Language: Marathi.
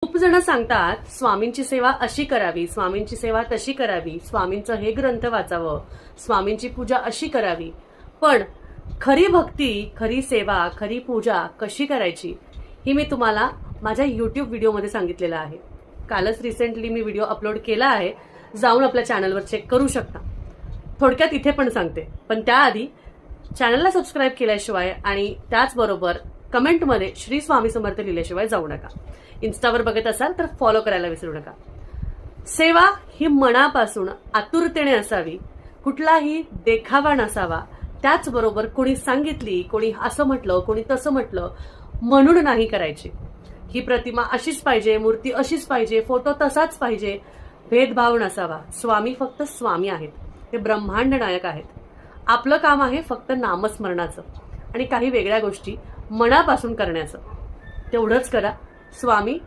खूप जण सांगतात स्वामींची सेवा अशी करावी, स्वामींची सेवा तशी करावी, स्वामींचं हे ग्रंथ वाचावं, स्वामींची पूजा अशी करावी. पण खरी भक्ती, खरी सेवा, खरी पूजा कशी करायची ही मी तुम्हाला माझ्या YouTube व्हिडिओमध्ये सांगितलेलं आहे. कालच रिसेंटली मी व्हिडिओ अपलोड केला आहे, जाऊन आपल्या चॅनलवर चेक करू शकता. थोडक्यात इथे पण सांगते, पण त्याआधी चॅनलला सबस्क्राईब केल्याशिवाय आणि त्याचबरोबर कमेंटमध्ये श्री स्वामी समर्थ लिहिल्याशिवाय जाऊ नका. इन्स्टावर बघत असाल तर फॉलो करायला विसरू नका. सेवा ही मनापासून आतुरतेने असावी, कुठलाही देखावा नसावा. त्याचबरोबर कोणी सांगितली, कोणी असं म्हटलं, कोणी तसं म्हटलं म्हणून नाही करायची. ही प्रतिमा अशीच पाहिजे, मूर्ती अशीच पाहिजे, फोटो तसाच पाहिजे, भेदभाव नसावा. स्वामी फक्त स्वामी आहेत, ते ब्रह्मांड नायक आहेत. आपलं काम आहे फक्त नामस्मरणाचं आणि काही वेगळ्या गोष्टी मनापासून करण्याचं. तेवढंच करा. स्वामी